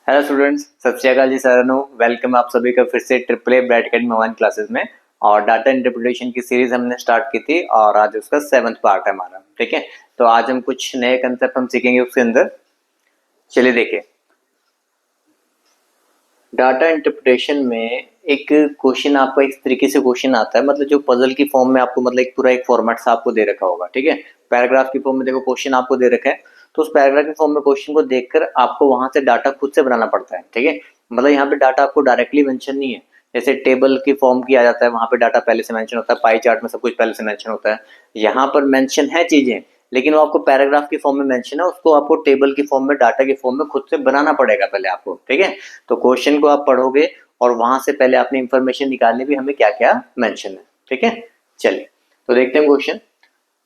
Hello students, सत श्री अकाल जी, sir welcome आप सभी का फिर से triple a bright academy online classes में। और डाटा इंटरप्रिटेशन की सीरीज हमने स्टार्ट की थी और आज उसका 7th पार्ट है हमारा। ठीक है, तो आज हम कुछ नए कंसेप्ट हम सीखेंगे उसके अंदर। चलिए देखिए, डाटा इंटरप्रिटेशन में एक क्वेश्चन आपको इस तरीके से क्वेश्चन आता है, मतलब जो पजल की फॉर्म में आपको, मतलब एक पूरा एक फॉर्मेट सा आपको दे रखा होगा। ठीक है, पैराग्राफ की फॉर्म में देखो क्वेश्चन आपको दे रखा है, तो उस पैराग्राफ की फॉर्म में क्वेश्चन को देखकर आपको वहां से डाटा खुद से बनाना पड़ता है। ठीक है, मतलब यहाँ पे डाटा आपको डायरेक्टली मेंशन नहीं है, जैसे टेबल की फॉर्म किया जाता है वहां पे डाटा पहले से मेंशन होता है, पाई चार्ट में सब कुछ पहले से मेंशन होता है। यहाँ पर मेंशन है चीजें, लेकिन वो आपको पैराग्राफ की फॉर्म में मेंशन है, उसको आपको टेबल की फॉर्म में, डाटा की फॉर्म में खुद से बनाना पड़ेगा पहले आपको। ठीक है, तो क्वेश्चन को आप पढ़ोगे और वहां से पहले आपने इंफॉर्मेशन निकालनी भी, हमें क्या क्या मेंशन है। ठीक है, चलिए तो देखते हैं क्वेश्चन।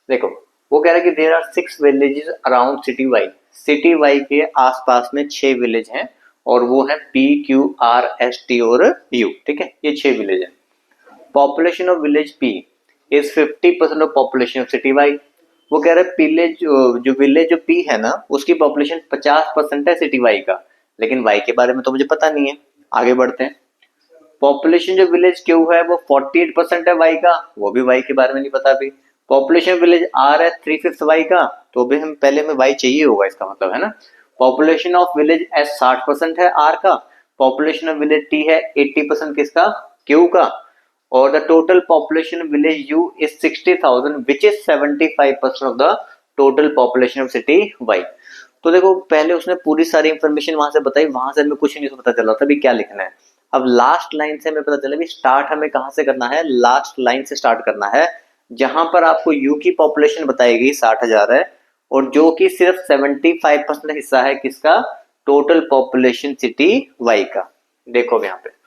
देखो, वो कह रहा है कि there are 6 villages around city Y. City Y के आसपास में 6 विलेज हैं और वो है P Q R S T और यू। ठीक है, ये 6 विलेज है। Population of village P is 50% of population of city Y. वो कह रहा है विलेज जो विलेज जो पी है ना, उसकी पॉपुलेशन 50% है सिटी वाई का, लेकिन वाई के बारे में तो मुझे पता नहीं है। आगे बढ़ते हैं। पॉपुलेशन जो विलेज क्यू है वो 48% है वाई का, वो भी वाई के बारे में नहीं पता अभी। पॉपुलेशन विलेज आर है 3/5 वाई का, तो भी हम पहले में वाई चाहिए होगा, इसका मतलब है ना। पॉपुलेशन ऑफ विलेज एस 60% है आर का। पॉपुलेशन ऑफ विलेज टी है 80% किसका, क्यू का। और the total population village U is 60,000 which is 75% of the total population of city Y. तो देखो, पहले उसने पूरी सारी इंफॉर्मेशन वहां से बताई, वहां से हमें कुछ नहीं पता चला था भी क्या लिखना है। अब लास्ट लाइन से हमें पता चला भी स्टार्ट हमें कहां से करना है, लास्ट लाइन से स्टार्ट करना है, जहां पर आपको यू की पॉपुलेशन बताई गई 60,000 है, और जो कि सिर्फ 75% हिस्सा है किसका, टोटल पॉपुलेशन सिटी वाई का। देखो यहाँ पे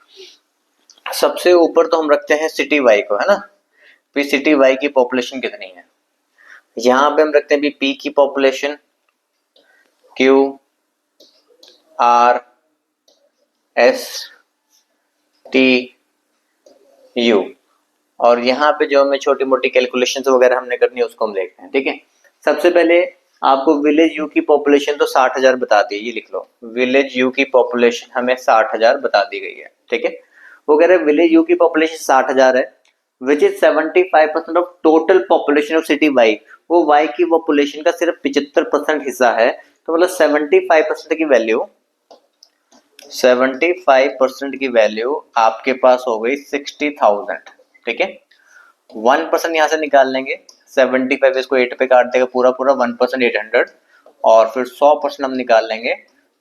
सबसे ऊपर तो हम रखते हैं सिटी वाई को, है ना। फिर सिटी वाई की पॉपुलेशन कितनी है, यहाँ पे हम रखते हैं भी पी की population, Q R S T U, और यहाँ पे जो हमें छोटी मोटी कैलकुलेशन वगैरह हमने करनी है उसको हम देखते हैं। ठीक है, सबसे पहले आपको विलेज यू की पॉपुलेशन तो 60,000 बता दी, ये लिख लो, विलेज यू की पॉपुलेशन हमें 60,000 बता दी गई है। ठीक है, वो कह रहे हैं विलेज यू की पॉपुलेशन 60,000 है, which is 75% of total population of city Y. वो वाई की पॉपुलेशन का सिर्फ 75% हिस्सा है, तो मतलब 75% की वैल्यू, 75% की वैल्यू आपके पास हो गई 60,000। ठीक है, 1% यहाँ से निकाल लेंगे, 75 इसको 8 पे काट देगा पूरा पूरा, 1% 800, और फिर 100% हम निकाल लेंगे,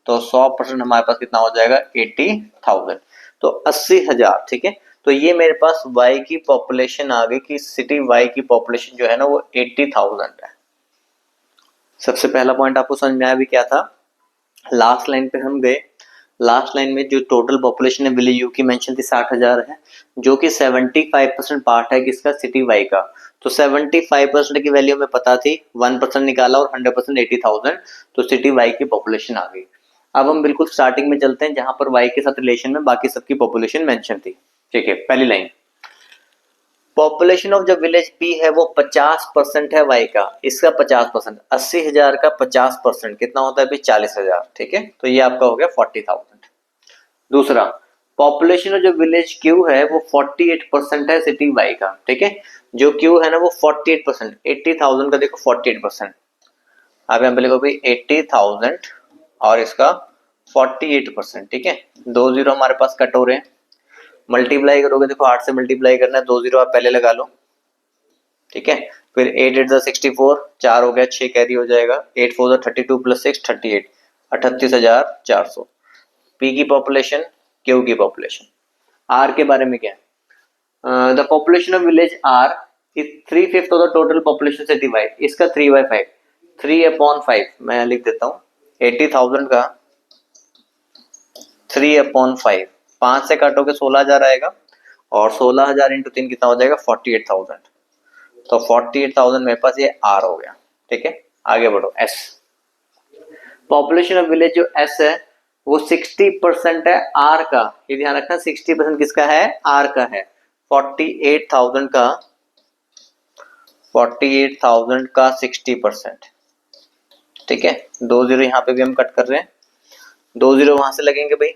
तो 100% हमारे पास कितना हो जाएगा 80,000, तो 80,000। ठीक है, तो ये मेरे पास वाई की पॉपुलेशन आ गई कि सिटी वाई की पॉपुलेशन जो है ना वो 80,000 है। सबसे पहला पॉइंट आपको समझ में आया भी क्या था। लास्ट लाइन पे हम गए, लास्ट लाइन में जो टोटल पॉपुलेशन है विलेज यू की मेंशन थी 60,000 है, जो कि 75% पार्ट है किसका, सिटी वाई का। तो 75% की वैल्यू हमें पता थी, 1% निकाला और 100% 80,000, तो सिटी वाई की पॉपुलेशन आ गई। अब हम बिल्कुल स्टार्टिंग में चलते हैं जहां पर वाई के साथ रिलेशन में बाकी सबकी पॉपुलेशन मेंशन थी। ठीक है, पहली लाइन, पॉपुलेशन ऑफ जो विलेज पी है वो 50% है वाई का, इसका 50%, 80,000 का 50% कितना होता है अभी 40,000। ठीक है, तो ये आपका हो गया 40,000। दूसरा, पॉपुलेशन ऑफ जो विलेज क्यू है वो 48% है सिटी वाई का। ठीक है, जो क्यू है ना वो 48%, 80,000 का देखो 48%, आप यहाँ पे लिखो भाई 80,000 और इसका 48%। ठीक है, 2 जीरो हमारे पास कट हो रहे हैं, मल्टीप्लाई करोगे, देखो 8 से मल्टीप्लाई करना है, 2 जीरो आप पहले लगा लो। ठीक है, फिर 8 8 64, 4 हो गया, 6 कैरी हो जाएगा, 8 4 32 प्लस 6 38, 38,400। पी की पॉपुलेशन, क्यू की पॉपुलेशन। आर के बारे में क्या है, the population of village R is 3/5 of the total population city Y, इसका 3/5, 3/5 मैं लिख देता हूँ, 80,000 का 3/5, 5 से काटोगे 16,000 आएगा, और 16,000 इंटू 3 कितना हो जाएगा 48,000, तो 48,000 मेरे पास ये आर हो गया। ठीक है, आगे बढ़ो, एस। पॉपुलेशन ऑफ विलेज जो एस है वो 60% है आर का, ये ध्यान रखना, 60% किसका है, आर का है। 48,000 का 60%। ठीक है, 2 जीरो यहाँ पे भी हम कट कर रहे हैं, 2 जीरो वहां से लगेंगे भाई,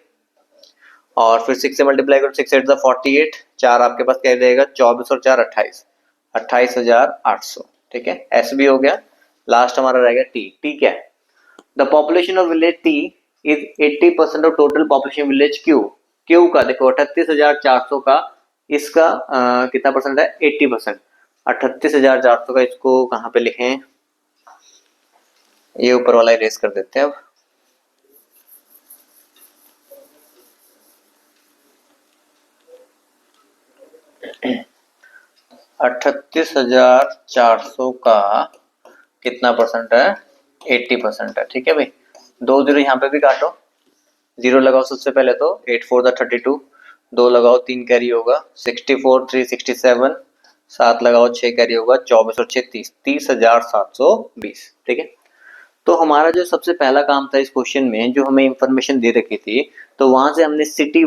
और फिर 6 से मल्टीप्लाई करो, 6 8 48, 4 आपके पास क्या रहेगा 24 और 4 28, 28,800। ठीक है, एस भी हो गया। लास्ट हमारा रहेगा टी। टी क्या है? The population of village T is 80% of total population village Q. Q का देखो 38,400 का, इसका कितना परसेंट है 80%। 38,400 का इसको कहाँ पे लिखें, ये ऊपर वाला इरेज कर देते हैं अब। 38,400 का कितना परसेंट है 80% है। ठीक है भाई, 2 जीरो यहाँ पे भी काटो, जीरो लगाओ सबसे पहले तो 8 4 32, 2 लगाओ 3 कैरी होगा 64 3 67, 7 लगाओ 6 कैरी होगा 24 और 6 30, 30,720। ठीक है, तो हमारा जो सबसे पहला काम था इस क्वेश्चन में, जो हमें इंफॉर्मेशन दे रखी थी, तो वहां से हमने सिटी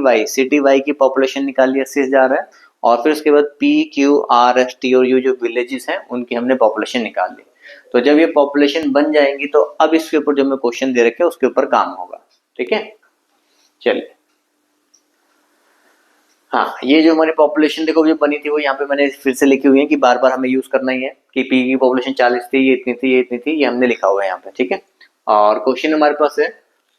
वाई की पॉपुलेशन निकाली 80,000 है, और फिर उसके बाद P Q R S T और यू जो विलेजेस हैं उनकी हमने पॉपुलेशन निकाल ली। तो जब ये पॉपुलेशन बन जाएंगी तो अब इसके ऊपर जो हमें क्वेश्चन दे रखे उसके ऊपर काम होगा। ठीक है, चलिए। हाँ, ये जो हमारी पॉपुलेशन देखो जो बनी थी वो यहाँ पे मैंने फिर से लिखी हुई है कि बार बार हमें यूज करना ही है कि पी की पॉपुलेशन 40 थी, ये इतनी थी, ये इतनी थी, ये हमने लिखा हुआ है यहाँ पे। ठीक है, और क्वेश्चन हमारे पास है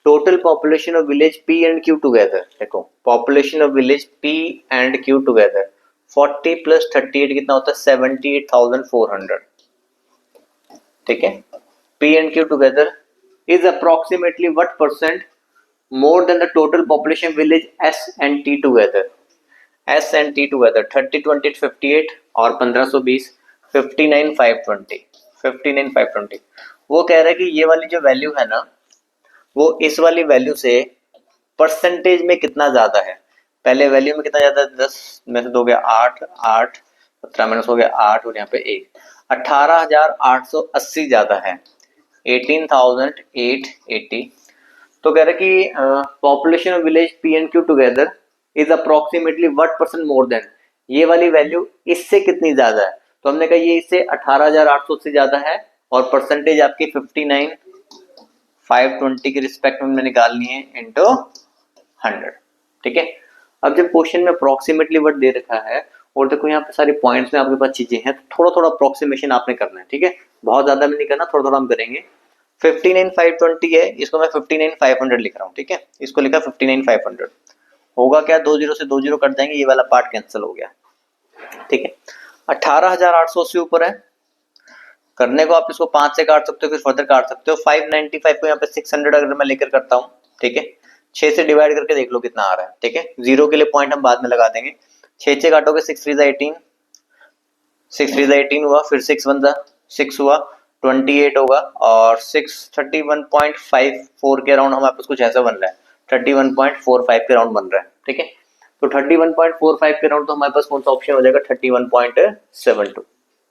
total population of village P and Q together. देखो population of village P and Q together 40 plus 38 कितना होता है 78,400। ठीक है, P and Q together is approximately what percent more than the total population village S and T together. S and T together 30 20 58 और 1520 59,520, 59,520। वो कह रहा है कि ये वाली जो वैल्यू है ना वो इस वाली वैल्यू से परसेंटेज में कितना ज्यादा है। पहले वैल्यू में कितना ज्यादा है 10 में से 2 गया 8, 8 17 माइनस हो गया 8 और यहाँ पे 1, 18,880 ज्यादा है 18,880। तो कह रहा है कि population of village P and Q together is approximately what percent more then, ये वाली वैल्यू इससे कितनी ज्यादा है। तो हमने कहा ये इससे 18,800 से ज्यादा है, और परसेंटेज आपकी 59,520 के रिस्पेक्ट में हमने निकालनी है इंटू 100। ठीक है, अब जब क्वेश्चन में अप्रोक्सीमेटली वर्ड दे रखा है और देखो यहाँ पे सारे पॉइंट्स में आपके पास चीजें हैं, तो थोड़ा थोड़ा अप्रोक्सीमेशन आपने करना है। ठीक है, बहुत ज्यादा में नहीं करना, थोड़ा थोड़ा हम करेंगे। 59,520 है, इसको मैं 59,500 लिख रहा हूँ। ठीक है, इसको लिखा 59,500। होगा क्या 2 जीरो से 2 जीरो कट जाएंगे, ये वाला पार्ट कैंसिल हो गया। ठीक है, 18,800 से ऊपर है, करने को आप इसको 5 से काट सकते हो, फिर फर्दर काट सकते हो। 595 को यहाँ पे 600 अगर मैं लेकर करता हूँ, ठीक है, 6 से डिवाइड करके देख लो कितना आ रहा है। ठीक है, जीरो के लिए पॉइंट हम बाद में लगा देंगे। 6 से काटोगे 6 3 18, 6 3 18 हुआ, फिर 6 1 6 हुआ 28 होगा, और 6 31.54 के अराउंड हमारे पास कुछ ऐसा बन रहा है, 31.45 के अराउंड बन रहा है। ठीक है, तो 31.45 के अराउंड तो हमारे पास कौन सा ऑप्शन हो जाएगा 31.72।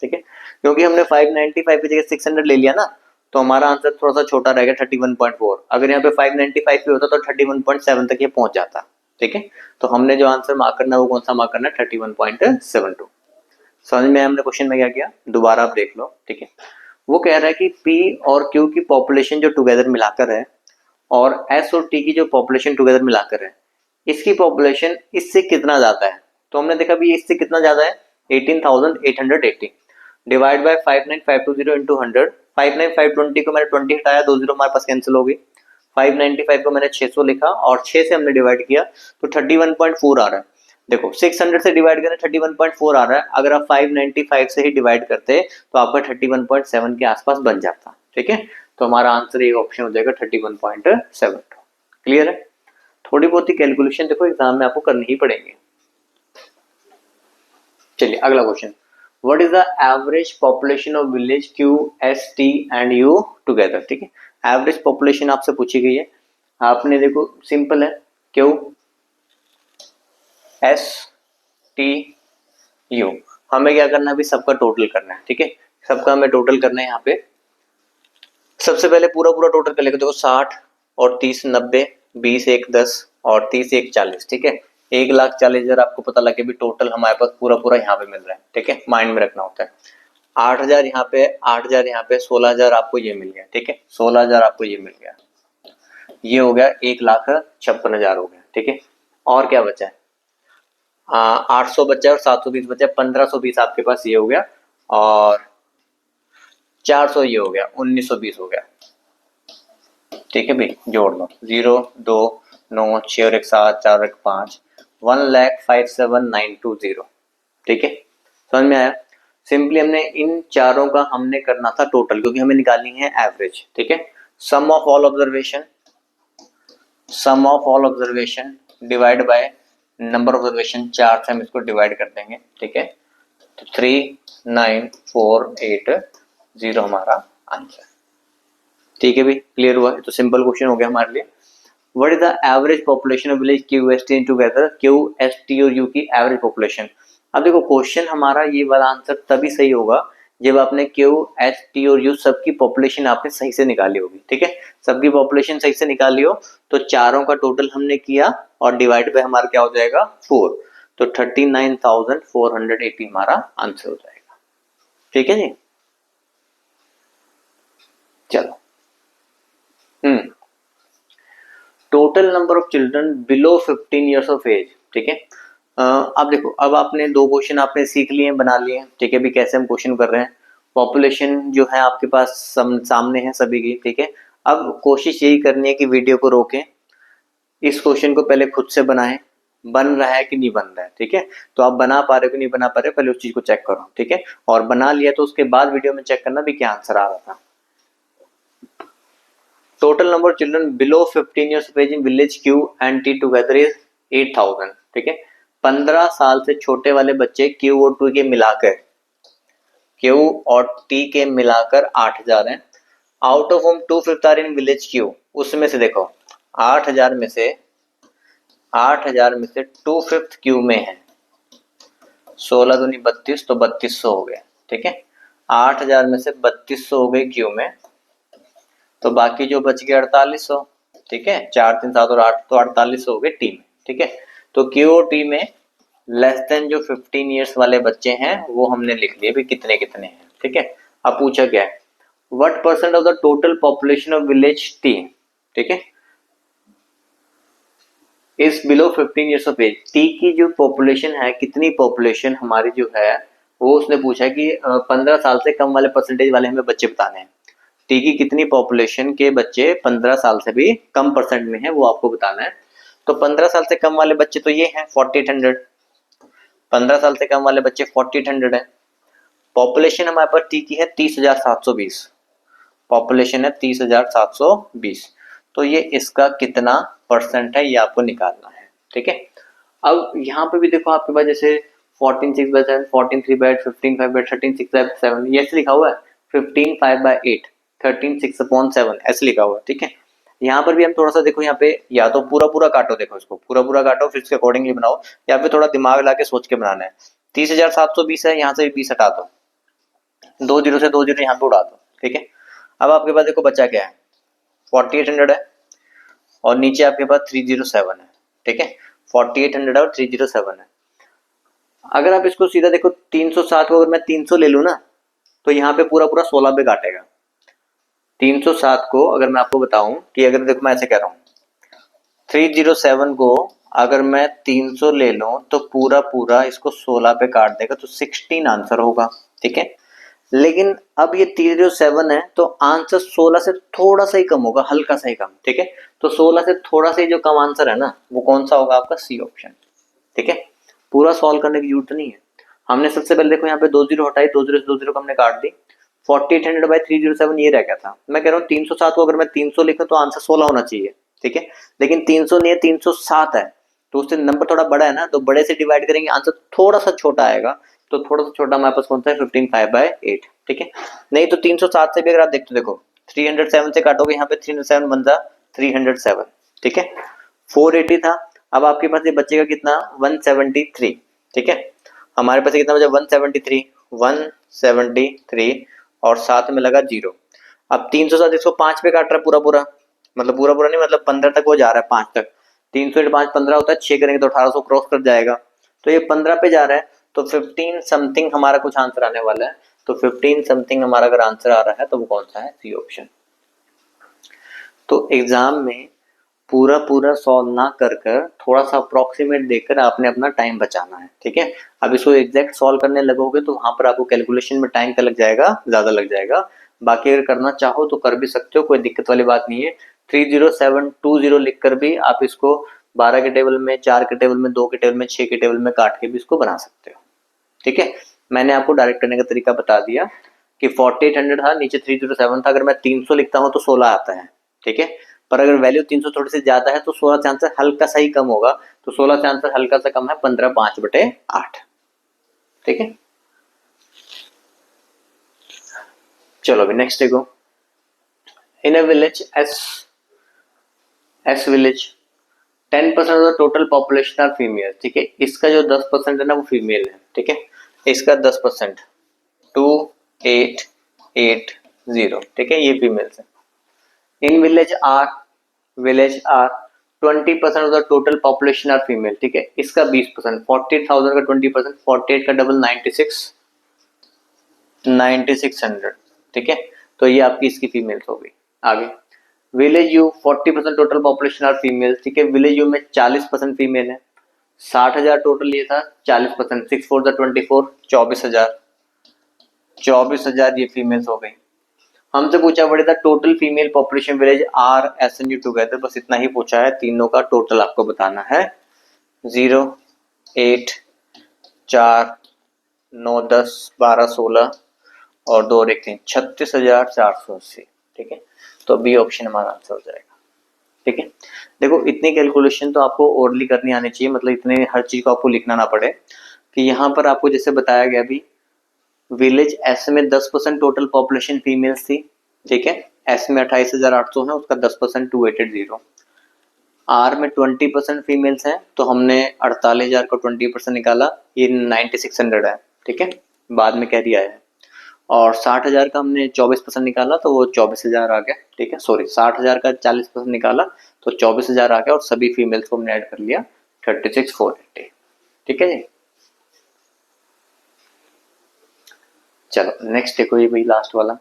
ठीक है, क्योंकि हमने 595 की जगह 600 ले लिया ना, तो हमारा आंसर थोड़ा सा छोटा रहेगा 31.4। अगर यहाँ पे 595 पे होता तो 31.7 तक ये पहुंच जाता। ठीक है, तो हमने जो आंसर मार्क करना है वो कौन सा मार्क करना है 31.72। समझ में हमने क्वेश्चन में क्या किया, दोबारा आप देख लो। ठीक है, वो कह रहा है कि P और Q की पॉपुलेशन जो टुगेदर मिलाकर है, और S और T की जो पॉपुलेशन टुगेदर मिलाकर है, इसकी पॉपुलेशन इससे कितना ज्यादा है। तो हमने देखा भी इससे कितना ज्यादा है 18,880 डिवाइड बाय 59,520 इंटू 100। 59,520 को मैंने 20 हटाया, 2 जीरो हमारे पास कैंसिल हो गई। 595 को मैंने 600 लिखा और 6 से हमने डिवाइड किया तो 31.4 आ रहा है। देखो 600 से डिवाइड करें 31.4 आ रहा है, अगर आप 595 से ही डिवाइड करते तो आपका 31.7 के आसपास बन जाता। ठीक है, तो हमारा आंसर एक ऑप्शन हो जाएगा 31.7। क्लियर है, थोड़ी बहुत ही कैलकुलेशन देखो एग्जाम में आपको करनी ही पड़ेगी। चलिए अगला question, what is the average population of village Q S T and you together. ठीक है, एवरेज पॉपुलेशन आपसे पूछी गई है, आपने देखो सिंपल है, क्यू एस टी यू, हमें क्या करना है अभी सबका टोटल करना है। ठीक है, सबका हमें टोटल करना है। यहाँ पे सबसे पहले पूरा पूरा टोटल कर लेंगे, देखो 60 और 30 90, 20 1 10 और 30 1 40। ठीक है, 1,40,000 आपको पता लगे भी टोटल हमारे पास पूरा पूरा यहाँ पे मिल रहा है। ठीक है, माइंड में रखना होता है। 8,000 यहाँ पे, 8,000 यहाँ पे, 16,000 आपको ये मिल गया। ठीक है, 16,000 आपको ये मिल गया। ये हो गया 1,56,000 हो गया, ठीक है। और क्या बचा है, 800 बचा है और 720 बचा है, 1520 आपके पास ये हो गया, और 400 ये हो गया, 1920 हो गया, ठीक है भाई। जोड़ लो, 0 2 9 6 और 1 7 4 और 1 5, 1,05,7,920, ठीक है। समझ में आया। सिंपली हमने इन चारों का हमने करना था टोटल, क्योंकि हमें निकालनी है एवरेज, ठीक है। Sum of all observation, sum of all observation divide by number of observation, 4 से हम इसको डिवाइड कर देंगे, ठीक है। तो 3,9,4,8,0 हमारा आंसर, ठीक है भाई। क्लियर हुआ, तो सिंपल क्वेश्चन हो गया हमारे लिए। What is the average population of village Q S T together, Q S T और यू की एवरेज पॉपुलेशन। अब देखो क्वेश्चन हमारा ये वाला आंसर तभी सही होगा जब आपने क्यू एस टी और यू सबकी पॉपुलेशन आपने सही से निकाली होगी, ठीक है। सबकी पॉपुलेशन सही से निकाली हो तो चारों का टोटल हमने किया और डिवाइड पे हमारा क्या हो जाएगा 4, तो 39,480 हमारा आंसर हो जाएगा, ठीक है जी। चलो, total number of children below 15 years of age, ठीक है। अब देखो, अब आपने दो क्वेश्चन आपने सीख लिए, बना लिए, ठीक है भी, कैसे हम क्वेश्चन कर रहे हैं। पॉपुलेशन जो है आपके पास सामने है सभी की, ठीक है। अब कोशिश यही करनी है कि वीडियो को रोकें, इस क्वेश्चन को पहले खुद से बनाएं, बन रहा है कि नहीं बन रहा है, ठीक है। तो आप बना पा रहे हो कि नहीं बना पा रहे हो, पहले उस चीज को चेक करो, ठीक है। और बना लिया तो उसके बाद वीडियो में चेक करना भी क्या आंसर आ रहा था। Total number of children below 15 years of age in village Q and T together is 8,000, ठीक है। 15 साल से छोटे वाले बच्चे Q और T के मिलाकर, Q और T के मिलाकर 8,000 हैं। Out of whom 2/5 are in village Q, उसमें से देखो 8,000 में से 2/5 Q में है, 16 दूनी 32, तो 3200 हो गए, ठीक है। 8,000 में से 3200 हो गए Q में, तो बाकी जो बच गए 4800, ठीक है। 4 3 7 और 8, तो 4800 हो गए टी में, ठीक है। तो क्यू और टी में लेस देन जो 15 ईयर्स वाले बच्चे हैं वो हमने लिख लिए भी कितने कितने हैं, ठीक है। अब पूछा क्या है, what percent of the total population of village T, ठीक है, is below 15 years of age. T की जो पॉपुलेशन है, कितनी पॉपुलेशन हमारी जो है, वो उसने पूछा कि 15 साल से कम वाले परसेंटेज वाले हमें बच्चे बताने हैं। टी की कितनी पॉपुलेशन के बच्चे 15 साल से भी कम परसेंट में है वो आपको बताना है। तो 15 साल से कम वाले बच्चे तो ये हैं 4800, 15 साल से कम वाले बच्चे 4800 है। पॉपुलेशन हमारे पास टी की है 30,720, पॉपुलेशन है 30,720, तो ये इसका कितना परसेंट है ये आपको निकालना है, ठीक है। अब यहाँ पे भी देखो आपके पास जैसे 14/6/7, 14/3/8, 15/5/8, 13/6/7, ये ऐसे लिखा हुआ है, 15/5/8, 13/6/7 ऐसे लिखा हुआ है, ठीक है। यहाँ पर भी हम थोड़ा सा देखो, यहाँ पे या तो पूरा पूरा काटो, देखो इसको पूरा पूरा काटो फिर इसके अकॉर्डिंगली बनाओ, या फिर थोड़ा दिमाग लगा के सोच के बनाना है। 30,720 है, यहाँ से भी 20 हटा दो, 2 जीरो से 2 जीरो यहाँ पे उड़ा दो, ठीक है। अब आपके पास देखो बचा क्या है, 4800 है और नीचे आपके पास 307 है, ठीक है। 4800 है और 307 है। अगर आप इसको सीधा देखो 307 को अगर मैं 300 ले लूँ ना, तो यहाँ पे पूरा पूरा 16 पे काटेगा। 307 को अगर मैं आपको बताऊं कि अगर देखो मैं ऐसे कह रहा हूँ 307 को अगर मैं 300 ले लूं तो पूरा पूरा इसको 16 पे काट देगा, तो 16 आंसर होगा, ठीक है। लेकिन अब ये 307 है तो आंसर 16 से थोड़ा सा ही कम होगा, हल्का सा ही कम, ठीक है। तो 16 से थोड़ा सा ही जो कम आंसर है ना वो कौन सा होगा, आपका सी ऑप्शन, ठीक है। पूरा सॉल्व करने की जरूरत नहीं है। हमने सबसे पहले देखो यहाँ पे 2 जीरो हटाई, 2 जीरो से 2 जीरो को हमने काट दी, 4800/307 ये रह गया था। मैं कह रहा हूँ 307 को अगर मैं 300 लिखूं तो आंसर 16 होना चाहिए, ठीक है। लेकिन 300 नहीं है, 307 है, तो उससे नंबर थोड़ा बड़ा है ना, तो बड़े से डिवाइड करेंगे आंसर थोड़ा सा छोटा आएगा, तो थोड़ा सा छोटा हमारे पास कौन सा है 15/5/8, ठीक है। नहीं तो 307 से भी अगर आप देखो 307 से काटोगे, यहाँ पे 307 बन जा 307, ठीक है। 480 था, अब आपके पास ये बचेगा कितना 173, ठीक है। हमारे पास कितना बचा 173 और साथ में लगा जीरो। अब 307 इसको 5 पे काट रहा है पूरा पूरा, मतलब पूरा पूरा नहीं, मतलब 15 तक वो जा रहा है, 5 तक। 300 × 5 15 होता है, 6 करेंगे तो 1800 क्रॉस कर जाएगा, तो ये 15 पे जा रहा है, तो 15 समथिंग हमारा कुछ आंसर आने वाला है। तो 15 समथिंग हमारा अगर आंसर आ रहा है तो वो कौन सा है, सी ऑप्शन। तो एग्जाम में पूरा पूरा सॉल्व ना कर कर थोड़ा सा अप्रोक्सीमेट देकर आपने अपना टाइम बचाना है, ठीक है। अब इसको एग्जैक्ट सॉल्व करने लगोगे तो वहां पर आपको कैलकुलेशन में टाइम का लग जाएगा, ज्यादा लग जाएगा। बाकी अगर करना चाहो तो कर भी सकते हो, कोई दिक्कत वाली बात नहीं है। 30720 लिख कर भी आप इसको 12 के टेबल में, 4 के टेबल में, 2 के टेबल में, 6 के टेबल में काट के भी इसको बना सकते हो, ठीक है। मैंने आपको डायरेक्ट करने का तरीका बता दिया कि 4800 था, नीचे 307 था, अगर मैं 300 लिखता हूँ तो 16 आता है, ठीक है। पर अगर वैल्यू 300 थोड़ी सी ज्यादा है तो 16 से आंसर हल्का सा ही कम होगा, तो 16 से आंसर हल्का सा कम है 15 5/8, ठीक है। चलो अभी नेक्स्ट देखो। In a village S village 10% of the total population are female, ठीक है। इसका जो 10% है ना वो फीमेल है, ठीक है। इसका 10% 2880, ठीक है, ये फीमेल्स है। In village are 20% of the total population are female, ठीक है। इसका 20%, 40,000 का 20%, 48 का डबल 9600, ठीक है। तो ये आपकी इसकी फीमेल्स हो गई। आगे village U 40% total population are female, ठीक है। विलेज यू में 40% फीमेल है, 60,000 टोटल ये था, 40%, 6 4 24, 24,000 ये फीमेल्स हो गई। हमसे पूछा पड़ा था total female population village R S N U together, बस इतना ही पूछा है, तीनों का टोटल आपको बताना है। 0 8 4 9 10 12 16 और 2 और 1 3, 36,480, ठीक है। तो बी ऑप्शन हमारा आंसर हो जाएगा, ठीक है। देखो इतनी कैलकुलेशन तो आपको ओरली करनी आनी चाहिए, मतलब इतने हर चीज को आपको लिखना ना पड़े। कि यहाँ पर आपको जैसे बताया गया भी, विलेज एस में 10% टोटल पॉपुलेशन फीमेल्स थी, ठीक है। एस में 28,800 है, उसका 10% 2880। आर में 20% फीमेल्स हैं, तो हमने 48,000 को 20% निकाला, ये 9600 है, ठीक है, बाद में कह दिया है। और 60,000 का हमने 24% निकाला तो वो 24,000 आ गया, ठीक है। सॉरी 60,000 का 40% निकाला तो 24,000 आ गया, और सभी फीमेल्स को हमने ऐड कर लिया 36,480, ठीक है जी। चलो नेक्स्ट देखो, ये भाई लास्ट वाला।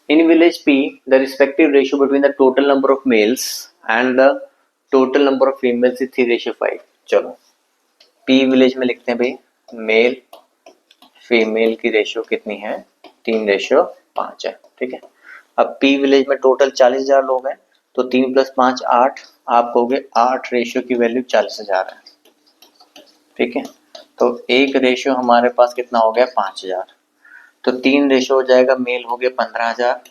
In village P the respective ratio between the total number of males and the total number of females is 3:5। चलो पी विलेज में लिखते हैं भाई, मेल फीमेल की रेशियो कितनी है, 3:5 है, ठीक है। अब पी विलेज में टोटल 40,000 लोग हैं, तो 3 + 5 8, आप कहोगे 8 रेशियो की वैल्यू 40,000 है, ठीक है। तो एक रेशियो हमारे पास कितना हो गया, 5,000। तो 3 रेशियो हो जाएगा, मेल हो गया 15,000,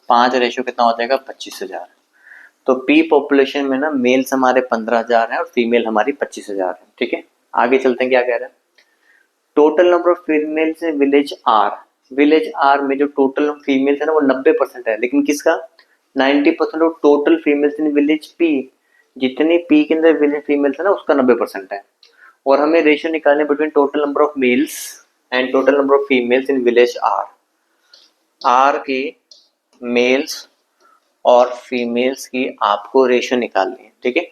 5 रेशियो कितना हो जाएगा 25,000। तो पी पॉपुलेशन में ना मेल्स हमारे 15,000 है और फीमेल हमारी 25,000 है, ठीक है। आगे चलते हैं, क्या कह रहे हैं। Total number of females in village R में जो टोटल फीमेल्स है ना वो 90% है, लेकिन किसका, 90% of total females in village P, जितनी पी के अंदर विलेज फीमेल्स है ना उसका 90% है। और हमें रेशियो निकालने between total number of males and total number of females in village R के मेल्स और फीमेल्स की आपको रेशियो निकालनी है, ठीक है।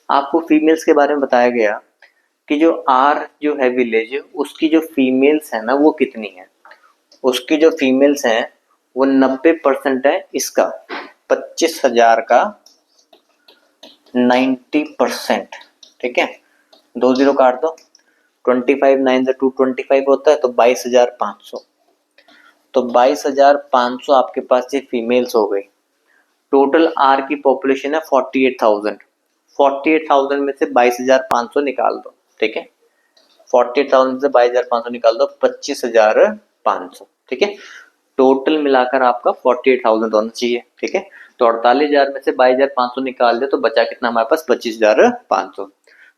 आपको फीमेल्स के बारे में बताया गया कि जो आर जो है विलेज, उसकी जो फीमेल्स है ना वो कितनी है, उसकी जो फीमेल्स हैं वो 90% है, इसका 25,000 का 90%, ठीक है। 2 0 काट दो, 25 9 से 225 होता है, तो 22,500। तो 22,500 आपके पास ये फीमेल्स हो गई। टोटल आर की पॉपुलेशन है 48,000, 48,000 में से 22,500 निकाल दो, ठीक है। 48,000 से 22,500 निकाल दो, 25,500, ठीक है। टोटल मिलाकर आपका 48,000 होना चाहिए, ठीक है। तो 48,000 में से 22,500 निकाल दे तो बचा कितना हमारे पास, 25,500।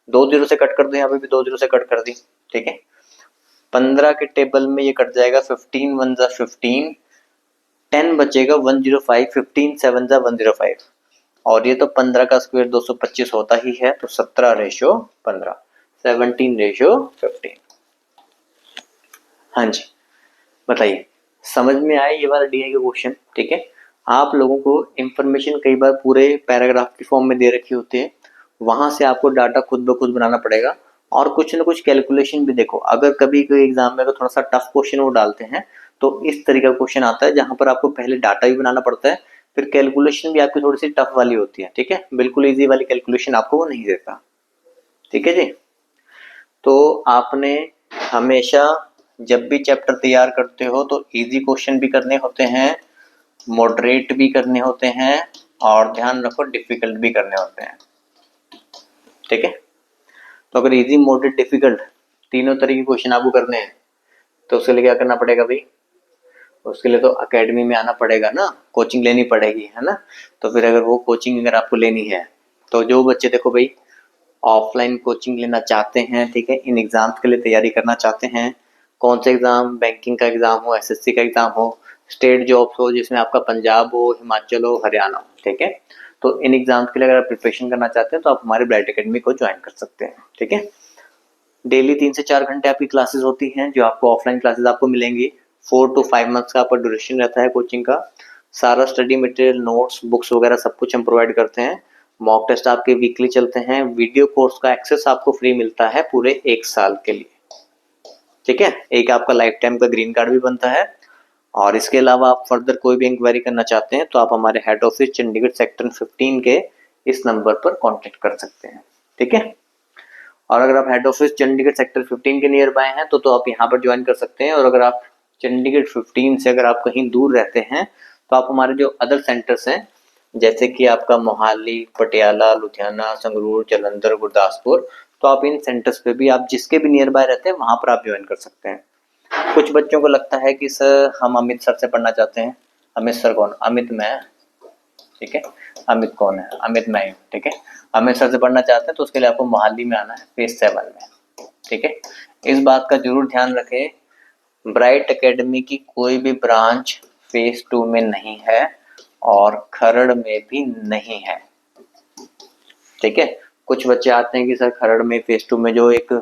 2 0 से कट कर दो, यहाँ पे भी 2 0 से कट कर दी, ठीक है। 15 के टेबल में ये कट जाएगा, 15 1 जा 15, 10 बचेगा 105, 15 7 जा 105, और ये तो 15 का स्क्वायर 225 होता ही है, तो 17:15, 17:15। हाँ जी, बताइए समझ में आए ये वाला डीआई का क्वेश्चन, ठीक है। आप लोगों को इंफॉर्मेशन कई बार पूरे पैराग्राफ की फॉर्म में दे रखी होती है, वहां से आपको डाटा खुद ब खुद बनाना पड़ेगा, और कुछ ना कुछ कैलकुलेशन भी देखो। अगर कभी कोई एग्जाम में अगर थोड़ा सा टफ क्वेश्चन वो डालते हैं तो इस तरीके का क्वेश्चन आता है, जहां पर आपको पहले डाटा भी बनाना पड़ता है, फिर कैलकुलेशन भी आपकी थोड़ी सी टफ वाली होती है, ठीक है, बिल्कुल इजी वाली कैलकुलेशन आपको वो नहीं देता, ठीक है जी। तो आपने हमेशा जब भी चैप्टर तैयार करते हो तो इजी क्वेश्चन भी करने होते हैं, मॉडरेट भी करने होते हैं, और ध्यान रखो डिफिकल्ट भी करने होते हैं, ठीक है। तो अगर इजी, मॉडरेट, डिफिकल्ट तीनों तरह के क्वेश्चन आपको करने हैं तो उसके लिए क्या करना पड़ेगा भाई, उसके लिए तो एकेडमी में आना पड़ेगा ना, कोचिंग लेनी पड़ेगी, है ना। तो फिर अगर वो कोचिंग अगर आपको लेनी है तो जो बच्चे देखो भाई ऑफलाइन कोचिंग लेना चाहते हैं, ठीक है, इन एग्जाम्स के लिए तैयारी करना चाहते हैं, कौन से एग्जाम, बैंकिंग का एग्जाम हो, एसएससी का एग्जाम हो, स्टेट जॉब्स हो जिसमें आपका पंजाब हो, हिमाचल हो, हरियाणा हो, ठीक है, तो इन एग्जाम्स के लिए अगर आप प्रिपरेशन करना चाहते हैं तो आप हमारे ब्राइट एकेडमी को ज्वाइन कर सकते हैं, ठीक है। डेली 3 से 4 घंटे आपकी क्लासेस होती हैं, जो आपको ऑफलाइन क्लासेस आपको मिलेंगी। 4 to 5 मंथ्स का आपका ड्यूरेशन रहता है कोचिंग का। सारा स्टडी मटेरियल, नोट्स, बुक्स वगैरह सब कुछ हम प्रोवाइड करते हैं। मॉक टेस्ट आपके वीकली चलते हैं। वीडियो कोर्स का एक्सेस आपको फ्री मिलता है पूरे 1 साल के लिए, ठीक है। एक आपका लाइफ टाइम का ग्रीन कार्ड भी बनता है। और इसके अलावा आप फर्दर कोई भी इंक्वायरी करना चाहते हैं तो आप हमारे हेड ऑफिस चंडीगढ़ सेक्टर 15 के इस नंबर पर कॉन्टेक्ट कर सकते हैं, ठीक है। और अगर आप हेड ऑफिस चंडीगढ़ सेक्टर 15 के नियर बाय हैं तो आप यहाँ पर ज्वाइन कर सकते हैं। और अगर आप चंडीगढ़ 15 से अगर आप कहीं दूर रहते हैं तो आप हमारे जो अदर सेंटर्स हैं, जैसे कि आपका मोहाली, पटियाला, लुधियाना, संगरूर, जालंधर, गुरदासपुर, तो आप इन सेंटर्स पे भी, आप जिसके भी नियर बाय रहते हैं वहां पर आप ज्वाइन कर सकते हैं। कुछ बच्चों को लगता है कि सर हम अमित सर से पढ़ना चाहते हैं। अमित सर कौन? अमित मैं, ठीक है। अमित कौन है? अमित मैं हूँ, ठीक है। अमित सर से पढ़ना चाहते हैं तो उसके लिए आपको मोहाली में आना है, फेज 7 में, ठीक है। इस बात का जरूर ध्यान रखें, ब्राइट एकेडमी की कोई भी ब्रांच फेज 2 में नहीं है और खरड़ में भी नहीं है, ठीक है। कुछ बच्चे आते हैं कि सर खरड़ में फेज 2 में जो एक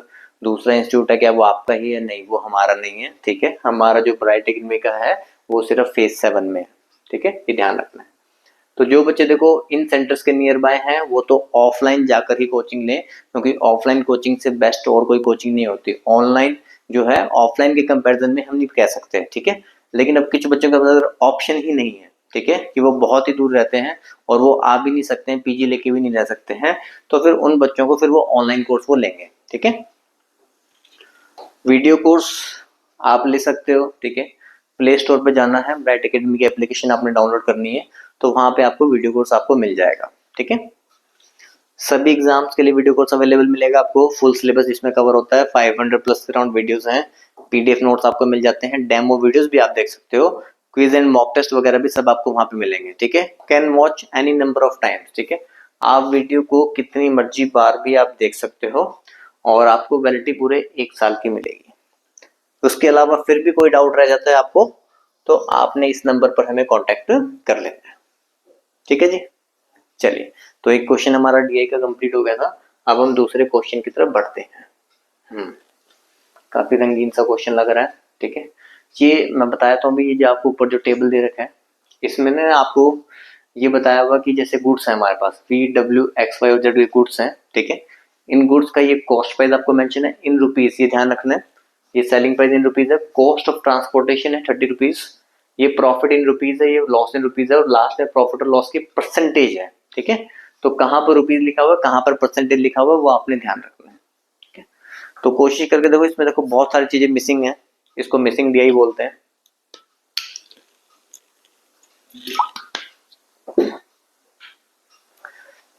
दूसरा इंस्टीट्यूट है क्या वो आपका ही है? नहीं, वो हमारा नहीं है, ठीक है। हमारा जो ब्राइट एकेडमी का है वो सिर्फ फेज 7 में है, ठीक है, ये ध्यान रखना है। तो जो बच्चे देखो इन सेंटर्स के नियर बाय हैं वो तो ऑफलाइन जाकर ही कोचिंग लें, क्योंकि ऑफलाइन कोचिंग से बेस्ट और कोई कोचिंग नहीं होती। ऑनलाइन जो है ऑफलाइन के कंपैरिजन में हम नहीं कह सकते, ठीक है। लेकिन अब कुछ बच्चों के पास ऑप्शन ही नहीं है, ठीक है, कि वो बहुत ही दूर रहते हैं और वो आ भी नहीं सकते हैं, पीजी लेके भी नहीं रह सकते हैं, तो फिर उन बच्चों को फिर वो ऑनलाइन कोर्स वो लेंगे, ठीक है। वीडियो कोर्स आप ले सकते हो, ठीक है। प्ले स्टोर पे जाना है, ब्राइट एकेडमी की एप्लीकेशन आपने डाउनलोड करनी है, तो वहां पे आपको वीडियो कोर्स आपको मिल जाएगा, ठीक है। सभी एग्जाम्स के लिए वीडियो कोर्स अवेलेबल मिलेगा आपको। फुल सिलेबस इसमें कवर होता है, 500 प्लस अराउंड वीडियोस हैं, पीडीएफ नोट्स आपको मिल जाते हैं, डेमो वीडियोस भी आप देख सकते हो, क्विज एंड मॉक टेस्ट वगैरह भी सब आपको वहां पे मिलेंगे, ठीक है। Can watch any number of times, ठीक है, आप वीडियो को कितनी मर्जी बार भी आप देख सकते हो और आपको वैलिडिटी पूरे 1 साल की मिलेगी। उसके अलावा फिर भी कोई डाउट रह जाता है आपको तो आपने इस नंबर पर हमें कांटेक्ट कर लेना है, ठीक है जी। चलिए, तो एक क्वेश्चन हमारा डीआई का कंप्लीट हो गया था। अब हम दूसरे क्वेश्चन की तरफ बढ़ते हैं। काफी रंगीन सा क्वेश्चन लग रहा है, ठीक है। ये मैं बताया तो अभी, ये जो आपको ऊपर जो टेबल दे रखा है इसमें ना आपको ये बताया हुआ कि जैसे गुड्स है हमारे पास VWXYZ गुड्स हैं, ठीक है। इन गुड्स का ये कॉस्ट प्राइस आपको मेंशन है इन रुपीज, ये ध्यान रखना है। ये सेलिंग प्राइस इन रुपीज है, कॉस्ट ऑफ ट्रांसपोर्टेशन है 30 रुपीज, ये प्रॉफिट इन रुपीज है, ये लॉस इन रुपीज है, और लास्ट में प्रॉफिट और लॉस की परसेंटेज है, ठीक है। तो कहाँ पर रुपीज लिखा हुआ है, कहाँ पर परसेंटेज लिखा हुआ है, वो आपने ध्यान रखना है, ठीक है। तो कोशिश करके देखो, इसमें देखो बहुत सारी चीजें मिसिंग है, इसको मिसिंग डीआई बोलते हैं।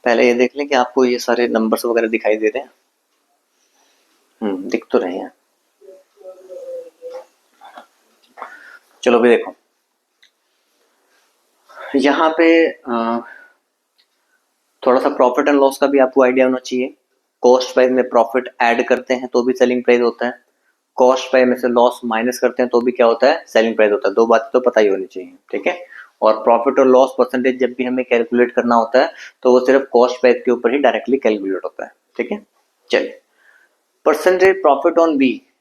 पहले ये देख लें कि आपको ये सारे नंबर्स वगैरह दिखाई दे रहे हैं। दिख तो रहे हैं। चलो भी देखो, यहाँ पे थोड़ा सा प्रॉफिट एंड लॉस का भी आपको आइडिया होना चाहिए। कॉस्ट प्राइस में प्रॉफिट ऐड करते हैं तो भी सेलिंग प्राइस होता है, कॉस्ट प्राइस में से लॉस माइनस करते हैं तो भी क्या होता है, सेलिंग प्राइस होता है। दो बातें तो पता ही होनी चाहिए, ठीक है। और प्रॉफिट और लॉस परसेंटेज जब भी हमें कैलकुलेट करना होता है तो वो सिर्फ कॉस्ट प्राइस के ऊपर ही डायरेक्टली कैलकुलेट होता है, ठीक है। चलिए, परसेंटेज प्रॉफिट ऑन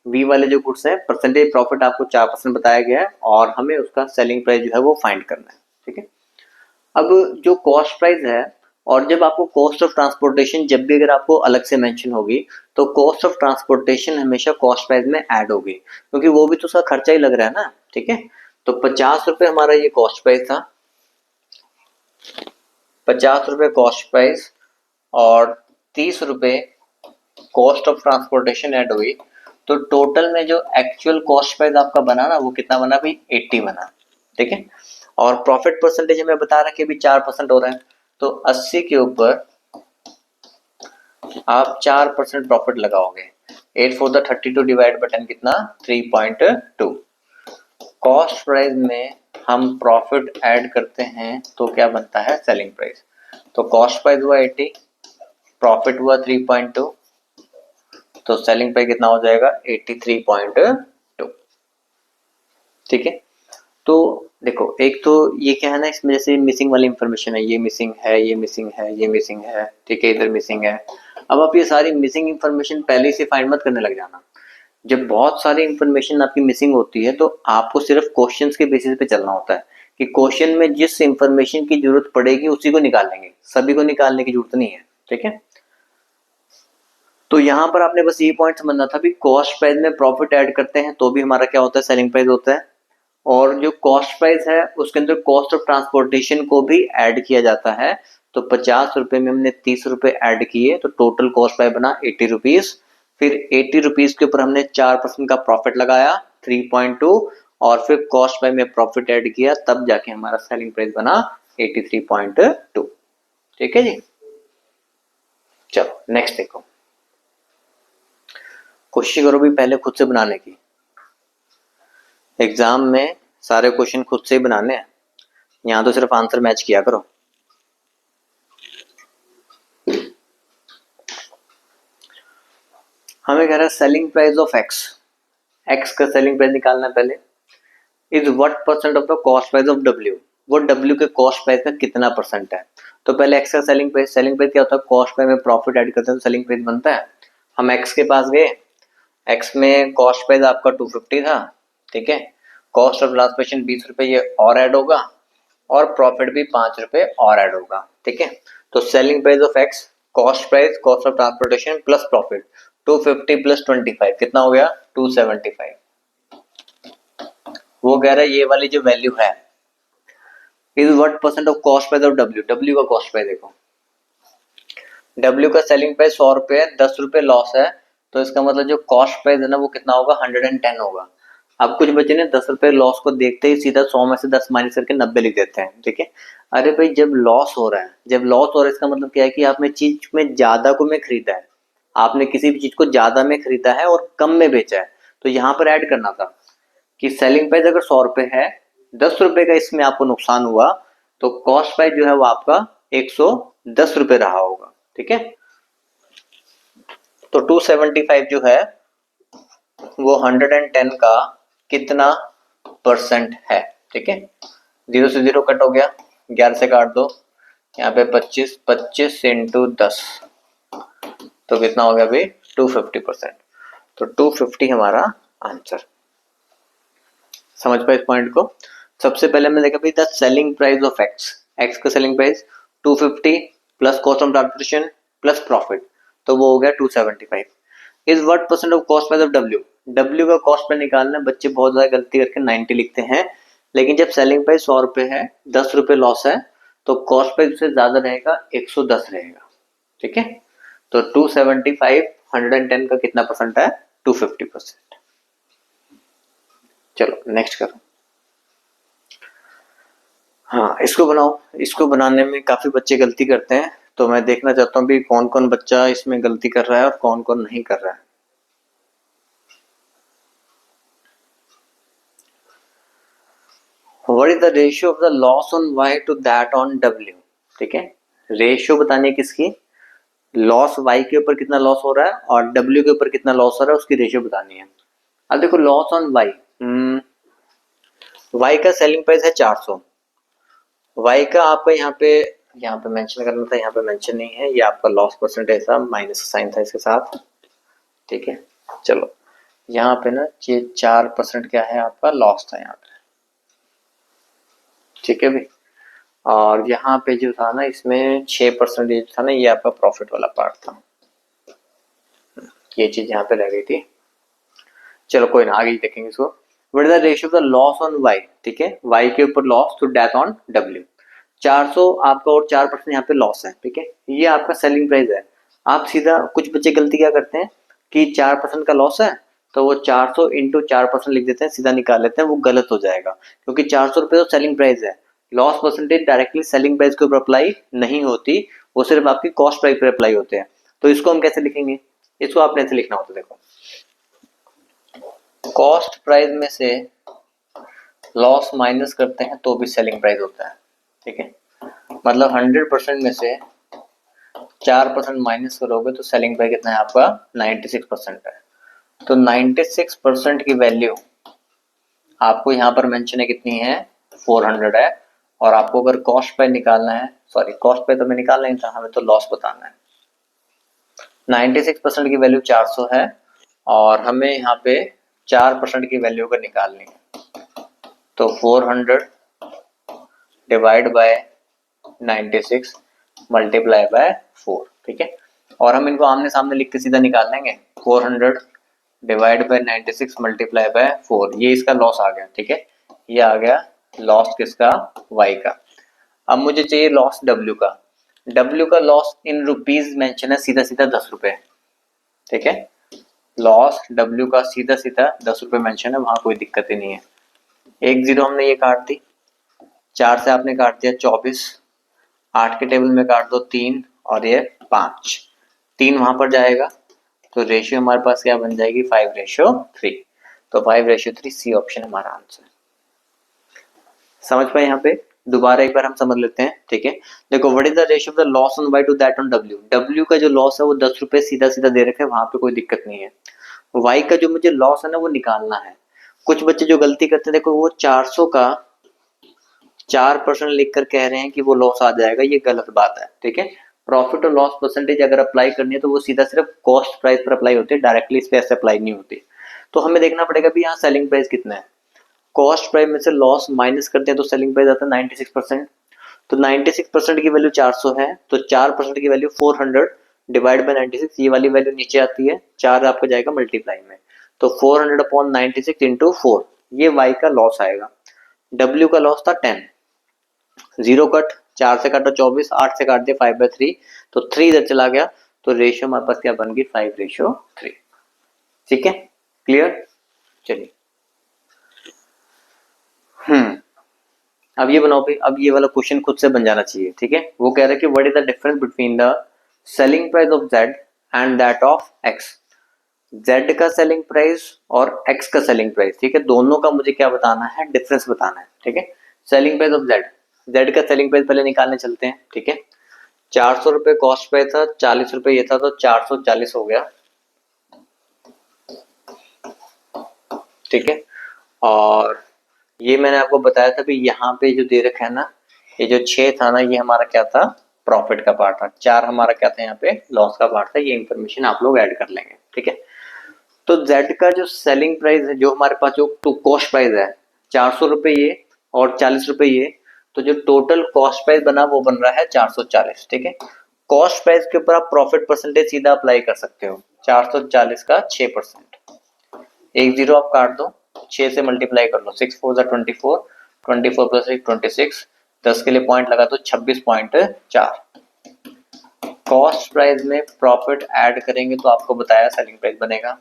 वी वाले जो गुड्स हैं, परसेंटेज प्रॉफिट आपको 4% बताया गया है और हमें उसका सेलिंग प्राइस जो है वो फाइंड करना है, ठीक है। अब जो कॉस्ट प्राइस है, और जब आपको कॉस्ट ऑफ ट्रांसपोर्टेशन जब भी अगर आपको अलग से मेंशन होगी तो कॉस्ट ऑफ ट्रांसपोर्टेशन हमेशा कॉस्ट प्राइस में ऐड होगी, क्योंकि वो भी तो उसका खर्चा ही लग रहा है ना, ठीक है। तो 50 रुपए हमारा ये कॉस्ट प्राइस था, ₹50 कॉस्ट प्राइस और ₹30 कॉस्ट ऑफ ट्रांसपोर्टेशन ऐड हुई, तो टोटल में जो एक्चुअल कॉस्ट प्राइस आपका बना ना, वो कितना बना भाई? 80 बना। ठीक है, और प्रॉफिट परसेंटेज हमें बता रहा है कि अभी 4% हो रहा है, तो 80 के ऊपर आप 4% प्रॉफिट लगाओगे। 8 4 32 डिवाइड बाय 10 कितना? 3.2। कॉस्ट प्राइस में हम प्रॉफिट ऐड करते हैं तो क्या बनता है? Selling price. तो कॉस्ट प्राइस हुआ 80, प्रॉफिट हुआ 3.2, तो सेलिंग प्राइस कितना हो जाएगा? 83.2। ठीक है, तो देखो, एक तो ये क्या है ना, इसमें जैसे मिसिंग वाली इंफॉर्मेशन है, ये मिसिंग है, ये मिसिंग है, ये मिसिंग है, ठीक है, इधर मिसिंग है। अब आप ये सारी मिसिंग इंफॉर्मेशन पहले से फाइंड मत करने लग जाना। जब बहुत सारी इंफॉर्मेशन आपकी मिसिंग होती है तो आपको सिर्फ क्वेश्चंस के बेसिस पे चलना होता है कि क्वेश्चन में जिस इंफॉर्मेशन की जरूरत पड़ेगी उसी को निकालेंगे, सभी को निकालने की जरूरत नहीं है। ठीक है, तो यहाँ पर आपने बस ये पॉइंट समझना था भी, कॉस्ट प्राइस में प्रॉफिट ऐड करते हैं तो भी हमारा क्या होता है? सेलिंग प्राइस होता है। और जो कॉस्ट प्राइस है उसके अंदर कॉस्ट ऑफ ट्रांसपोर्टेशन को भी ऐड किया जाता है। तो ₹50 में हमने ₹30 ऐड किए, तो टोटल कॉस्ट प्राइस बना ₹80। फिर ₹80 के ऊपर हमने 4% का प्रॉफिट लगाया 3.2, और फिर कॉस्ट प्राइस में प्रॉफिट ऐड किया, तब जाके हमारा सेलिंग प्राइस बना 83.2। ठीक है जी, चलो नेक्स्ट देखो। कोशिश करो भी पहले खुद से बनाने की। एग्जाम में सारे क्वेश्चन खुद से ही बनाने हैं, यहाँ तो सिर्फ आंसर मैच किया करो। हमें कह रहा है selling price of X, X का सेलिंग प्राइस निकालना है पहले। Is what percent of the cost price of W, वो डब्ल्यू के कॉस्ट प्राइस का कितना परसेंट है। तो पहले एक्स का सेलिंग प्राइस, सेलिंग प्राइस क्या होता है? कॉस्ट प्राइस में प्रॉफिट ऐड करते हैं तो सेलिंग प्राइस बनता है। हम एक्स के पास गए, एक्स में कॉस्ट प्राइस आपका 250 था, ठीक है, कॉस्ट ऑफ ट्रांसपोर्टेशन ₹20 ये और ऐड होगा, और प्रॉफिट भी ₹5 और ऐड होगा। ठीक है, तो selling price of x, cost price, cost of transportation plus profit, 250 plus 25 कितना हो गया? 275। वो कह रहा है ये वाली जो वैल्यू है, is what percent of cost price of W, W का कॉस्ट प्राइस देखो, डब्ल्यू का सेलिंग प्राइस ₹100 है, ₹10 लॉस है, तो इसका मतलब जो कॉस्ट प्राइस है ना वो कितना होगा? 110 होगा। अब कुछ बच्चे ने ₹10 लॉस को देखते ही सीधा 100 में से 10 माइनस करके 90 लिख देते हैं। ठीक है, अरे भाई जब लॉस हो रहा है, जब लॉस हो रहा है इसका मतलब क्या है कि आपने चीज में ज्यादा को में खरीदा है, आपने किसी भी चीज को ज्यादा में खरीदा है और कम में बेचा है, तो यहाँ पर ऐड करना था कि सेलिंग प्राइस अगर ₹100 है, ₹10 का इसमें आपको नुकसान हुआ, तो कॉस्ट प्राइस जो है वो आपका ₹110 रहा होगा। ठीक है, तो 275 जो है वो 110 का कितना परसेंट है? ठीक है, 0 से 0 कट हो गया, 11 से काट दो, यहाँ पे 25, 25 इंटू 10, तो कितना हो गया भाई? 250%। तो 250 हमारा आंसर। समझ पाए इस पॉइंट को? सबसे पहले हमने देखा भाई the selling price of X, X का selling price 250 plus cost of transportation plus profit, तो वो हो गया 275। Is what percent of cost price of W, W का कॉस्ट प्राइस निकालना, बच्चे बहुत ज्यादा गलती करके 90 लिखते हैं, लेकिन जब सेलिंग प्राइस ₹100 है, ₹10 लॉस है, तो कॉस्ट प्राइस से ज्यादा रहेगा, 110 रहेगा। ठीक है, तो 275 110 का कितना परसेंट है? 250%। चलो नेक्स्ट करो। हाँ, इसको बनाओ। इसको बनाने में काफी बच्चे गलती करते हैं, तो मैं देखना चाहता हूँ भी कौन कौन बच्चा इसमें गलती कर रहा है और कौन कौन नहीं कर रहा है। What is the ratio of the loss on Y to that on W? ठीक है, रेशियो बतानी है किसकी? लॉस Y के ऊपर कितना लॉस हो रहा है और W के ऊपर कितना लॉस हो रहा है, उसकी रेशियो बतानी है। अब देखो लॉस ऑन Y, Y का सेलिंग प्राइस है 400, Y का आपका यहाँ पे मेंशन करना था, यहाँ पे मेंशन नहीं है, ये आपका लॉस परसेंटेज था, माइनस साइन था इसके साथ। ठीक है, चलो यहाँ पे ना ये 4% क्या है आपका लॉस था यहाँ पे। ठीक है भाई, और यहाँ पे जो था ना इसमें 6% था ना, ये आपका प्रॉफिट वाला पार्ट था, ये चीज यहाँ पे रह गई थी। चलो कोई ना, आगे देखेंगे इसको। What is the ratio of the loss on Y, ठीक है, वाई के ऊपर loss to that on W. 400 आपका और 4% यहाँ पे लॉस है, ठीक है, ये आपका सेलिंग प्राइस है। आप सीधा, कुछ बच्चे गलती क्या करते हैं कि 4% का लॉस है तो वो 400 इंटू 4% लिख देते हैं, सीधा निकाल लेते हैं, वो गलत हो जाएगा, क्योंकि 400 रुपये तो सेलिंग प्राइस है। Loss percentage directly selling price के ऊपर अप्लाई नहीं होती, वो सिर्फ आपकी कॉस्ट प्राइस पर अप्लाई होते हैं। तो इसको हम कैसे लिखेंगे, इसको आपने ऐसे लिखना होता है, देखो कॉस्ट प्राइस में से लॉस माइनस करते हैं तो भी सेलिंग प्राइस होता है, ठीक है, मतलब 100% में से 4% माइनस करोगे तो सेलिंग प्राइस कितना है आपका 96% है। तो 96% की वैल्यू आपको यहाँ पर मेंशन है कितनी है 400 है, और आपको अगर कॉस्ट पे निकालना है, सॉरी कॉस्ट पे तो हमें निकालना ही था, हमें तो लॉस बताना है। 96% की वैल्यू 400 है और हमें यहाँ पे 4% की वैल्यू का निकालनी है, तो 400 डिवाइड बाय 96 मल्टीप्लाई बाय 4, ठीक है, और हम इनको आमने सामने लिख के सीधा निकाल लेंगे। 400 डिवाइड बाय 96 मल्टीप्लाई बाय 4, ये इसका लॉस आ गया, ठीक है, ये आ गया लॉस किसका, y का। अब मुझे चाहिए लॉस w का। w का लॉस इन रुपीज मेंशन है, सीधा सीधा 10 रुपए, ठीक है, लॉस w का सीधा सीधा 10 रुपए मेंशन है, वहां कोई दिक्कत ही नहीं है। एक जीरो हमने ये काट दी, 4 से आपने काट दिया 24, 8 के टेबल में काट दो 3 और ये 5, 3 वहां पर जाएगा, तो रेशियो हमारे पास क्या बन जाएगी 5:3, तो 5:3 सी ऑप्शन हमारा आंसर। समझ पाए, यहाँ पे दोबारा एक बार हम समझ लेते हैं, ठीक है। देखो what is the ratio of the loss on Y to that on W. W का जो लॉस है वो 10 रुपए सीधा सीधा दे रखे, वहां पे कोई दिक्कत नहीं है। वाई का जो मुझे लॉस है ना वो निकालना है। कुछ बच्चे जो गलती करते हैं, देखो वो 400 का 4% लिख कर कह रहे हैं कि वो लॉस आ जाएगा, ये गलत बात है, ठीक है। प्रॉफिट और लॉस परसेंटेज अगर अप्लाई करनी है तो वो सीधा सिर्फ कॉस्ट प्राइस पर अप्लाई होती है, डायरेक्टली इस पे ऐसे अप्लाई नहीं होती। तो हमें देखना पड़ेगा भी यहाँ सेलिंग प्राइस कितना है। कॉस्ट प्राइस में से लॉस माइनस करते हैं तो सेलिंग प्राइस आता है 96%। तो 96% की वैल्यू 400 है, तो 4% की वैल्यू 400 डिवाइड बाय 96, ये वाली वैल्यू नीचे आती है, 4 आपका जाएगा मल्टीप्लाई में, तो 400 अपॉन 96 इंटू 4, ये y का लॉस आएगा। w का लॉस था 10, जीरो कट, 4 से काटा 24, 8 से काट दिया 5/3, तो 3 इधर चला गया, तो रेशियो हमारे पास क्या बन गई 5:3, ठीक है, क्लियर। चलिए अब ये बनाओ भाई, अब ये वाला क्वेश्चन खुद से बन जाना चाहिए, ठीक है। वो कह रहा है कि what is the difference between the selling price of z and that of x। z का सेलिंग प्राइस और x का सेलिंग प्राइस, ठीक है, दोनों का मुझे क्या बताना है, डिफरेंस बताना है, ठीक है। सेलिंग प्राइस ऑफ z का सेलिंग प्राइस पहले निकालने चलते हैं, ठीक है। 400 रुपए कॉस्ट प्राइस था, 40 रुपए ये था, तो 440 हो गया, ठीक है। और ये मैंने आपको बताया था कि यहाँ पे जो दे रखा है ना, ये जो 6 था ना, ये हमारा क्या था प्रॉफिट का पार्ट था, 4 हमारा क्या था यहाँ पे लॉस का पार्ट था, ये इंफॉर्मेशन आप लोग ऐड कर लेंगे, ठीक है। तो Z का जो सेलिंग प्राइस है, जो हमारे पास जो तो कॉस्ट प्राइस है 400 रुपए ये और 40 रुपए ये, तो जो टोटल कॉस्ट प्राइस बना वो बन रहा है 440, ठीक है। कॉस्ट प्राइस के ऊपर आप प्रॉफिट परसेंटेज सीधा अप्लाई कर सकते हो, 440 का 6%, एक जीरो आप काट दो, 6 से मल्टीप्लाई कर लो, 6 4 24, 24 प्लस 1 26, 10 के लिए पॉइंट लगा तो 26.4। कॉस्ट प्राइस में प्रॉफिट ऐड करेंगे तो आपको बताया सेलिंग प्राइस बनेगा।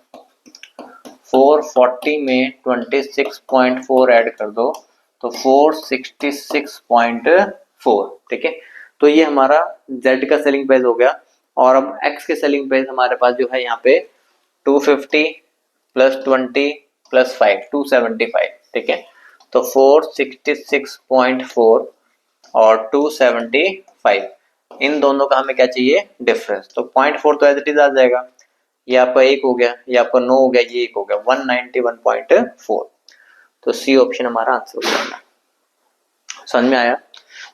440 में 26.4 ऐड कर दो तो 466.4, ठीक है। तो ये हमारा Z का सेलिंग प्राइस हो गया। और अब X के सेलिंग प्राइस हमारे पास जो है यहाँ पे 250 प्लस 20 प्लस 5 275, ठीक है। तो 466.4 और 275, इन दोनों का हमें क्या चाहिए डिफरेंस, तो 0.4 तो एज इट इज आ जाएगा, ये आपका 1 हो गया, ये आपका 9 हो गया, ये 1 हो गया, 191.4, तो सी ऑप्शन हमारा आंसर हो जाएगा। समझ में आया।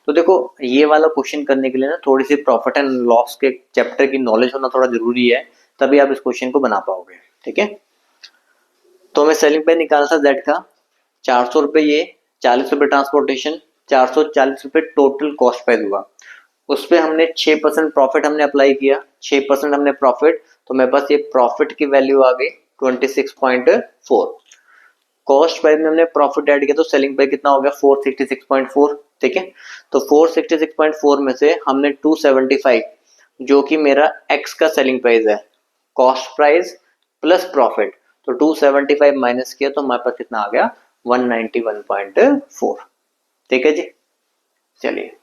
तो देखो ये वाला क्वेश्चन करने के लिए ना थोड़ी सी प्रॉफिट एंड लॉस के चैप्टर की नॉलेज होना थोड़ा जरूरी है, तभी आप इस क्वेश्चन को बना पाओगे, ठीक है। तो हमें सेलिंग प्राइस निकालना था Z का 400 रुपए, ये 40 रुपए ट्रांसपोर्टेशन, 440 रुपए टोटल कॉस्ट प्राइस हुआ, उस पर हमने 6% प्रॉफिट हमने अप्लाई किया, 6% हमने प्रॉफिट, तो मेरे पास ये प्रॉफिट की वैल्यू आ गई 26.4। कॉस्ट प्राइस में हमने प्रॉफिट ऐड किया तो सेलिंग प्राइस कितना हो गया 466.4, ठीक है। तो 466.4 में से हमने 275 जो कि मेरा एक्स का सेलिंग प्राइस है, कॉस्ट प्राइस प्लस प्रॉफिट, तो 275 माइनस किया तो हमारे पास कितना आ गया 191.4, ठीक है जी। चलिए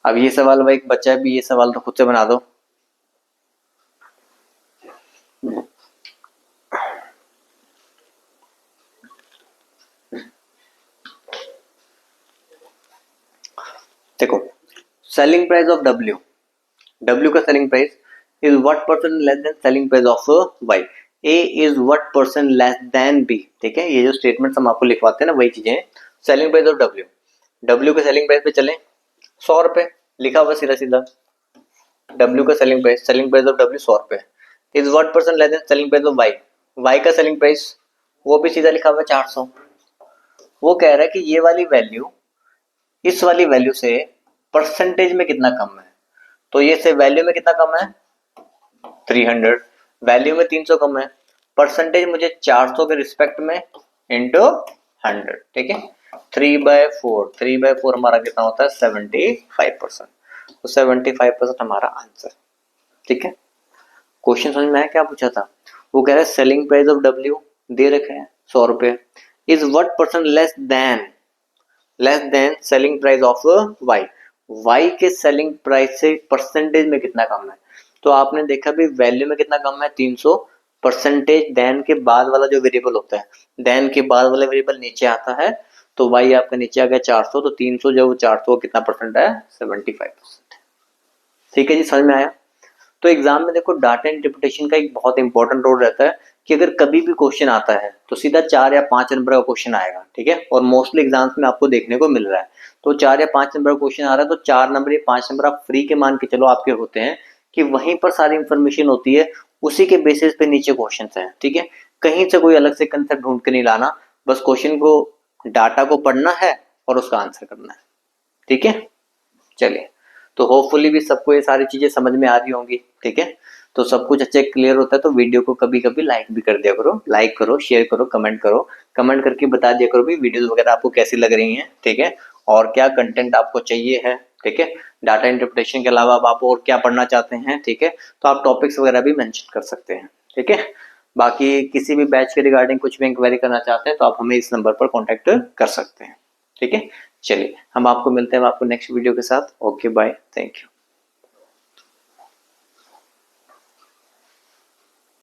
अब ये सवाल भाई बच्चा भी, ये सवाल तो खुद से बना दो। देखो selling price of W, W का selling price is what percent less than selling price of Y, A is what percent less than B, ठीक है। ये जो स्टेटमेंट हम आपको लिखवाते हैं ना वही चीजें। Selling price of W, W के सेलिंग प्राइस पे चलें 100 रुपए लिखा हुआ सीधा सीधा, डब्ल्यू का सेलिंग प्राइस ऑफ डब्ल्यू 100 रुपए is what percent less than selling price of Y, Y का सेलिंग प्राइस वो भी सीधा लिखा हुआ 400। वो कह रहा है कि ये वाली वैल्यू इस वाली वैल्यू से परसेंटेज में कितना कम है, तो ये से वैल्यू में कितना कम है 300, वैल्यू में 300 कम है, परसेंटेज मुझे 400 के रिस्पेक्ट में इंटू 100, ठीक है। 3/4 हमारा कितना होता है 75%, तो 75% हमारा आंसर, ठीक है। क्वेश्चन समझ में आया क्या पूछा था? वो कह रहा है सेलिंग प्राइस ऑफ डब्ल्यू दे रखे हैं 100 रुपए is what percent less than selling price of Y, Y के सेलिंग प्राइस से परसेंटेज में कितना कम है। तो आपने देखा भी वैल्यू में कितना कम है 300, परसेंटेज देन के बाद वाला जो वेरिएबल होता है, देन के बाद वाला वेरिएबल नीचे आता है, तो वाई आपका नीचे आ गया 400, तो 300 जो 400 कितना परसेंट है 75%, ठीक है जी। समझ में आया? तो एग्जाम में देखो डाटा इंटरप्रिटेशन का एक बहुत इंपॉर्टेंट रोल रहता है कि अगर कभी भी क्वेश्चन आता है तो सीधा 4 या 5 नंबर का क्वेश्चन आएगा, ठीक है। और मोस्टली एग्जाम्स में आपको देखने को मिल रहा है, तो 4 या 5 नंबर का क्वेश्चन आ रहा है तो 4 नंबर या 5 नंबर आप फ्री के मान के चलो आपके होते हैं कि वहीं पर सारी इंफॉर्मेशन होती है, उसी के बेसिस पे नीचे क्वेश्चन है, ठीक है। कहीं से कोई अलग से कंसेप्ट ढूंढ के नहीं लाना, बस क्वेश्चन को डाटा को पढ़ना है और उसका आंसर करना है, ठीक है। चलिए तो होपफुली भी सबको ये सारी चीजें समझ में आ रही होंगी, ठीक है। तो सब कुछ अच्छे क्लियर होता है तो वीडियो को कभी कभी लाइक भी कर दिया करो, लाइक करो, शेयर करो, कमेंट करके बता दिया करो भी वीडियोस वगैरह आपको कैसी लग रही हैं, ठीक है। और क्या कंटेंट आपको चाहिए है, ठीक है। डाटा इंटरप्रिटेशन के अलावा आप और क्या पढ़ना चाहते हैं, ठीक है, तो आप टॉपिक्स वगैरह भी मेंशन कर सकते हैं, ठीक है। बाकी किसी भी बैच के रिगार्डिंग कुछ भी इंक्वायरी करना चाहते हैं तो आप हमें इस नंबर पर कॉन्टेक्ट कर सकते हैं, ठीक है। चलिए हम आपको मिलते हैं आपको नेक्स्ट वीडियो के साथ। Okay bye, thank you.